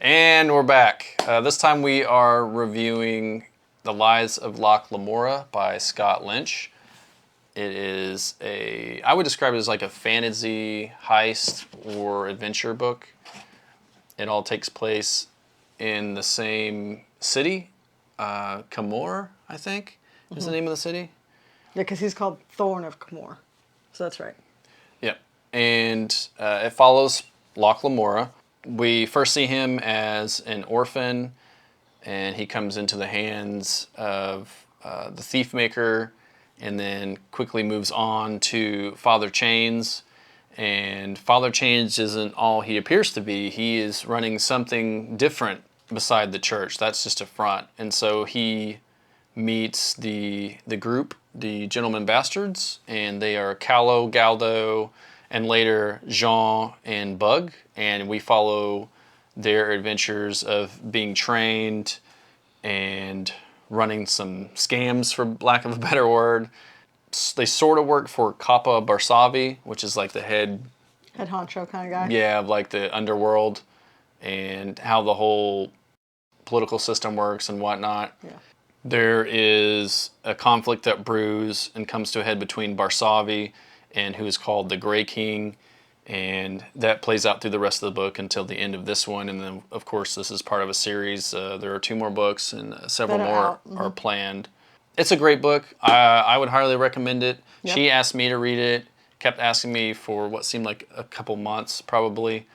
And we're back. This time we are reviewing The Lies of Locke Lamora by Scott Lynch. It is I would describe it as like a fantasy heist or adventure book. It all takes place in the same city. Camor, I think, is the name of the city. Yeah, because he's called Thorn of Camor. So that's right. Yep. And it follows Locke Lamora. We first see him as an orphan, and he comes into the hands of the thief maker, and then quickly moves on to Father Chains. And Father Chains isn't all he appears to be. He is running something different beside the church. That's just a front. And so he meets the group, the Gentlemen Bastards, and they are Callo, Galdo, and later Jean and Bug. And we follow their adventures of being trained and running some scams, for lack of a better word. They sort of work for Kappa Barsavi, which is like the head honcho kind of guy. Yeah, of like the underworld and how the whole political system works and whatnot. Yeah. There is a conflict that brews and comes to a head between Barsavi and who is called the Grey King, and that plays out through the rest of the book until the end of this one. And then, of course, this is part of a series. There are 2 more books, and several more are planned. It's a great book. I would highly recommend it. Yep. She asked me to read it, kept asking me for what seemed like a couple months, probably.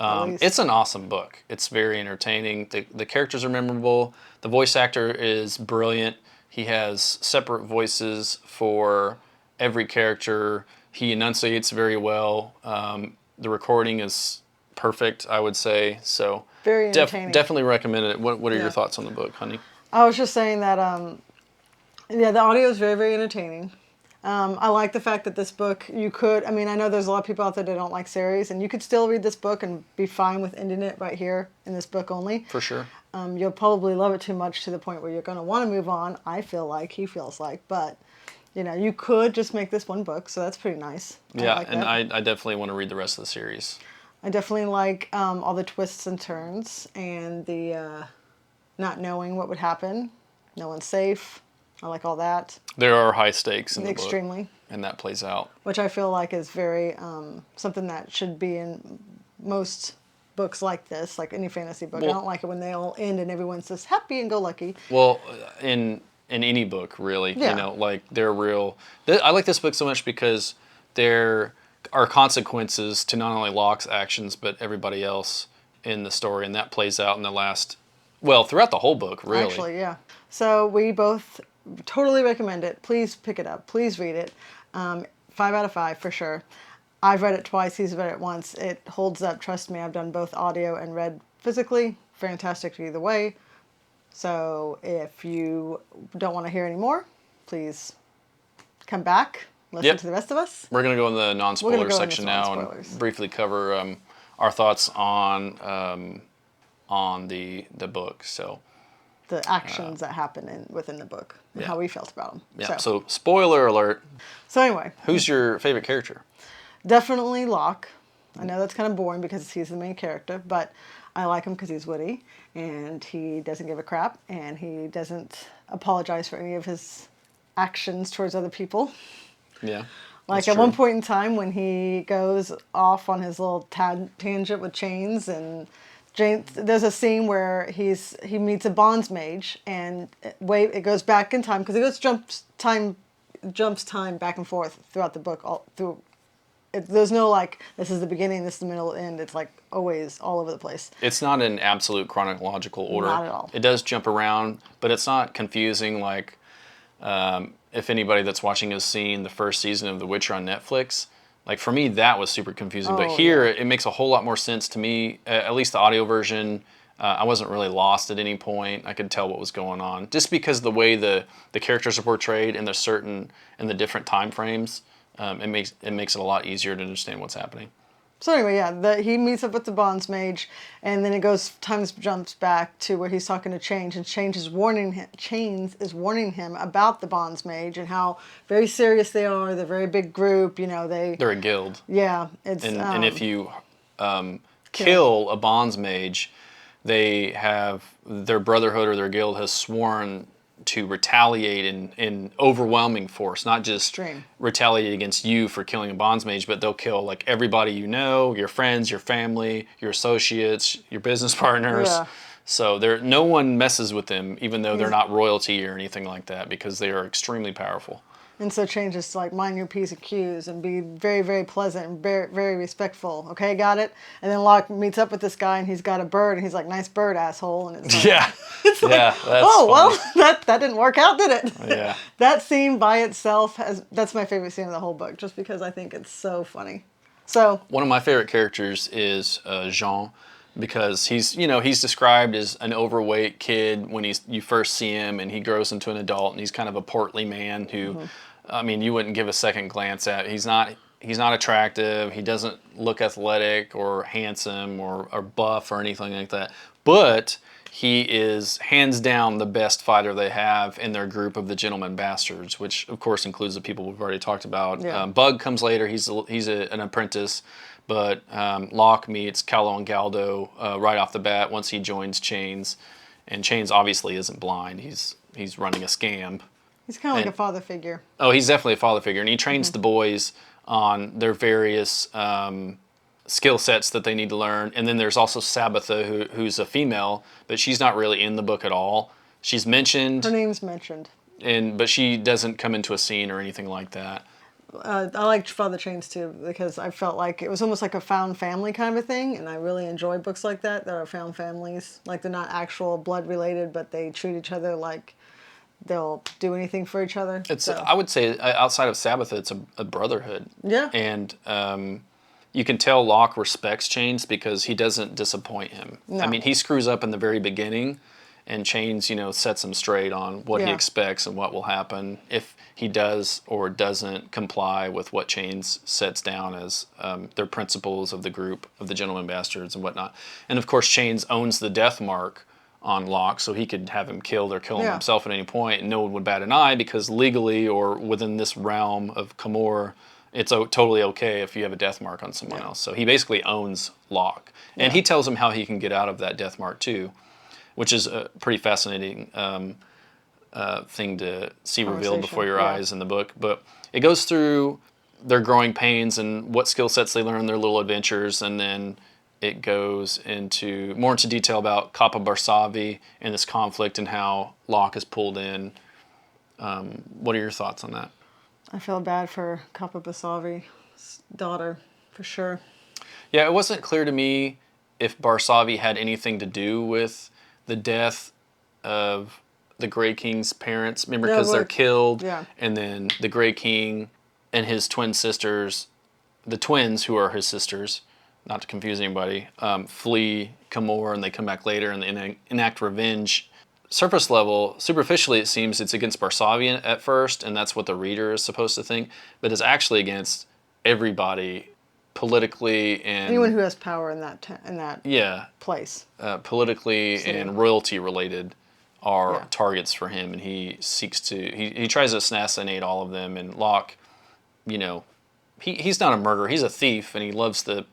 It's an awesome book. It's very entertaining. The characters are memorable. The voice actor is brilliant. He has separate voices for every character. He enunciates very well. The recording is perfect, I would say. So very entertaining. Definitely recommend it. What are your thoughts on the book, honey? I was just saying that, the audio is very, very entertaining. I like the fact that this book, I know there's a lot of people out there that don't like series, and you could still read this book and be fine with ending it right here in this book only. For sure. You'll probably love it too much to the point where you're going to want to move on, I feel like, he feels like, but, you could just make this one book, so that's pretty nice. Yeah, I definitely want to read the rest of the series. I definitely like all the twists and turns, and the not knowing what would happen. No one's safe. I like all that. There are high stakes in the book. Extremely. And that plays out. Which I feel like is very something that should be in most books like this, like any fantasy book. I don't like it when they all end and everyone's just happy and go lucky. Well, in any book, really. Yeah. Like they're real. I like this book so much because there are consequences to not only Locke's actions, but everybody else in the story. And that plays out in throughout the whole book, really. Actually, yeah. So we both totally recommend it. Please pick it up. Please read it. 5 out of 5 for sure. I've read it twice. He's read it once. It holds up. Trust me. I've done both audio and read physically. Fantastic either way. So if you don't want to hear any more, please come back. Listen to the rest of us. We're going to go in the non-spoiler section now and briefly cover our thoughts on the book. So the actions that happen within the book and how we felt about them. Yeah. So spoiler alert. So anyway, who's your favorite character? Definitely Locke. I know that's kind of boring because he's the main character, but I like him because he's witty and he doesn't give a crap and he doesn't apologize for any of his actions towards other people. Yeah. Like at one point in time when he goes off on his little tangent with Chains, and there's a scene where he meets a bonds mage, and it goes back in time because it jumps time back and forth throughout the book. There's no like this is the beginning, this is the middle, end. It's like always all over the place. It's not in absolute chronological order. Not at all. It does jump around, but it's not confusing like. If anybody that's watching has seen the first season of The Witcher on Netflix, like for me that was super confusing. But here it makes a whole lot more sense to me. At least the audio version, I wasn't really lost at any point. I could tell what was going on just because the way the characters are portrayed in the different time frames. It makes it a lot easier to understand what's happening. So anyway, he meets up with the bonds mage, and then jumps back to where he's talking to Chains, and Chains is warning him about the bonds mage and how very serious they are. They're a very big group, they're a guild. Yeah, and if you kill a bonds mage, they have their brotherhood or their guild has sworn to retaliate in overwhelming force, not just Extreme. retaliate against you for killing a bonds mage, but they'll kill like everybody you know, your friends, your family, your associates, your business partners. Yeah. So no one messes with them, even though they're not royalty or anything like that, because they are extremely powerful. And so changes to like mind your P's and Q's and be very, very pleasant and very, very respectful. Okay, got it? And then Locke meets up with this guy and he's got a bird and he's like, nice bird, asshole. And it's like, Yeah. it's like, Yeah, that's oh, funny. well, that didn't work out, did it? Yeah. That scene by itself, that's my favorite scene of the whole book, just because I think it's so funny. So one of my favorite characters is Jean, because he's described as an overweight kid when you first see him, and he grows into an adult, and he's kind of a portly man who, I mean, you wouldn't give a second glance at. He's not attractive. He doesn't look athletic or handsome or buff or anything like that. But he is hands down the best fighter they have in their group of the Gentleman Bastards, which of course includes the people we've already talked about. Yeah. Bug comes later. He's an apprentice, but Locke meets Calo and Galdo right off the bat once he joins Chains, and Chains obviously isn't blind. He's running a scam. he's kind of like a father figure. Oh, he's definitely a father figure, and he trains the boys on their various skill sets that they need to learn. And then there's also Sabbatha, who's a female, but she's not really in the book at all. She's mentioned, Her name's mentioned. but she doesn't come into a scene or anything like that. I liked Father Chains too because I felt like it was almost like a found family kind of a thing, and I really enjoy books like that are found families. Like they're not actual blood related, but they treat each other like they'll do anything for each other. I would say outside of Sabbatha, it's a brotherhood. Yeah. And you can tell Locke respects Chains because he doesn't disappoint him. No. I mean, he screws up in the very beginning, and Chains, sets him straight on what he expects and what will happen if he does or doesn't comply with what Chains sets down as their principles of the group of the Gentleman Bastards and whatnot. And of course, Chains owns the death mark on Locke, so he could have him killed or kill him himself at any point, and no one would bat an eye because legally or within this realm of Camor, it's totally okay if you have a death mark on someone else. So he basically owns Locke. And he tells him how he can get out of that death mark too, which is a pretty fascinating thing to see revealed before your eyes in the book. But it goes through their growing pains and what skill sets they learn, their little adventures, and then it goes more into detail about Kappa Barsavi and this conflict and how Locke is pulled in. What are your thoughts on that? I feel bad for Kappa Barsavi's daughter, for sure. Yeah, it wasn't clear to me if Barsavi had anything to do with the death of the Grey King's parents. Remember, because they're killed, and then the Grey King and his twin sisters, the twins who are his sisters, not to confuse anybody, flee Camor, and they come back later and they enact revenge. Surface level, superficially, it seems it's against Barsavi at first, and that's what the reader is supposed to think, but it's actually against everybody politically and anyone who has power in that place. Politically and royalty related are targets for him, and he seeks to he tries to assassinate all of them. And Locke, he's not a murderer, he's a thief, and he loves the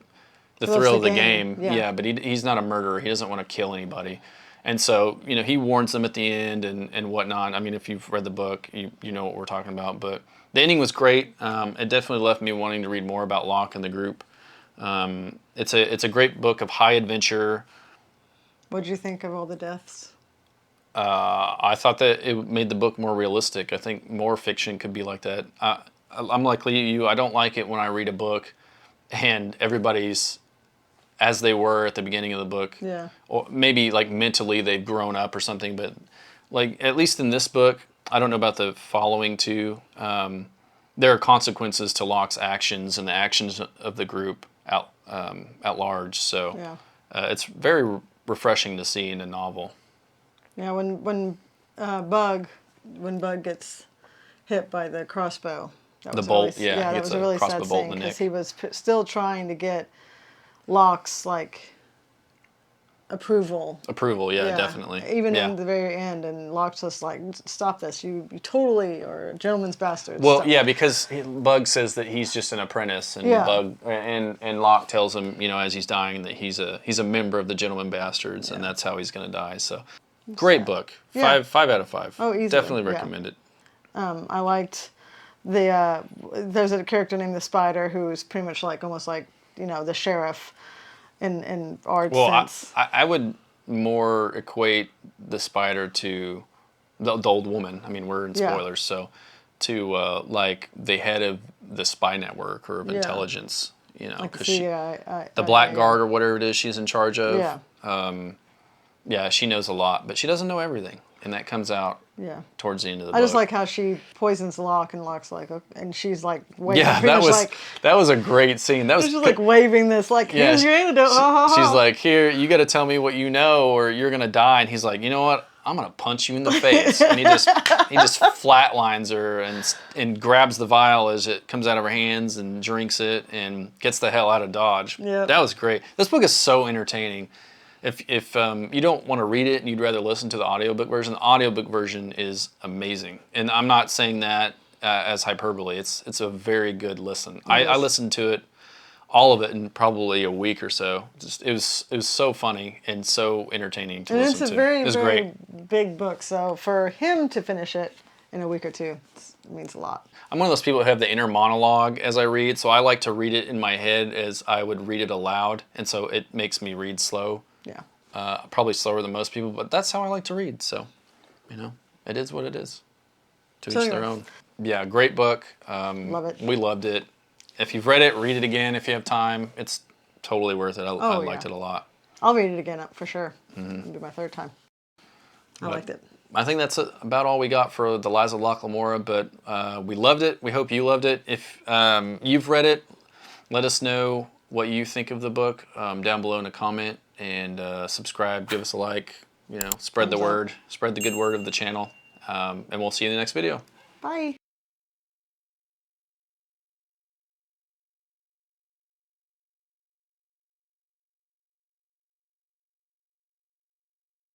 thrill of the game. Yeah, but he's not a murderer. He doesn't want to kill anybody. And so, he warns them at the end and whatnot. I mean, if you've read the book, you know what we're talking about. But the ending was great. It definitely left me wanting to read more about Locke and the group. It's a great book of high adventure. What did you think of all the deaths? I thought that it made the book more realistic. I think more fiction could be like that. I'm like you. I don't like it when I read a book and everybody's as they were at the beginning of the book. Yeah. Or maybe like mentally they've grown up or something, but like at least in this book, I don't know about the following two, there are consequences to Locke's actions and the actions of the group at large. So it's very refreshing to see in a novel. Yeah, when Bug gets hit by the crossbow. The bolt, that was a really sad thing because he was still trying to get Locke's approval. Approval, yeah, definitely. Even yeah. in the very end, and Locke's just like, stop this, you totally are a gentleman's bastard. Well, Stop. yeah, because Bug says that he's just an apprentice, and Yeah. Bug and Locke tells him, you know, as he's dying, that he's a member of the Gentleman Bastards, and that's how he's going to die. So, great book. Yeah. 5 out of 5. Oh, easily. Definitely Yeah. recommend it. I liked the there's a character named the Spider who's pretty much like almost like, you know, the sheriff in our sense. I would more equate the Spider to the old woman. I mean, we're in spoilers, so to like the head of the spy network or of intelligence. You know, Like because the the Blackguard or whatever it is she's in charge of. Yeah. Yeah, she knows a lot, but she doesn't know everything, and that comes out towards the end of the book. I just like how she poisons Locke, and Locke's like, okay, and she's like waving. Yeah, that was a great scene. That was just like waving this, like, here's your antidote. She's like, here, you got to tell me what you know, or you're gonna die. And he's like, you know what? I'm gonna punch you in the face. And he just flatlines her and grabs the vial as it comes out of her hands and drinks it and gets the hell out of Dodge. Yeah, that was great. This book is so entertaining. If you don't want to read it and you'd rather listen to the audiobook version, the audiobook version is amazing. And I'm not saying that as hyperbole. It's a very good listen. I listened to it, all of it, in probably a week or so. It was so funny and so entertaining to listen to. And it's a very big book. So for him to finish it in a week or two, it means a lot. I'm one of those people who have the inner monologue as I read, so I like to read it in my head as I would read it aloud, and so it makes me read slow. Yeah. Probably slower than most people, but that's how I like to read. So, you know, it is what it is. To each their own. Yeah, great book. Love it. We loved it. If you've read it, read it again if you have time. It's totally worth it. I liked it a lot. I'll read it again for sure. I'll do my third time. I liked it. I think that's about all we got for The Lies of Locke Lamora, but we loved it. We hope you loved it. If you've read it, let us know what you think of the book down below in a comment, and subscribe, give us a like, you know, spread the word, spread the good word of the channel, and we'll see you in the next video. Bye.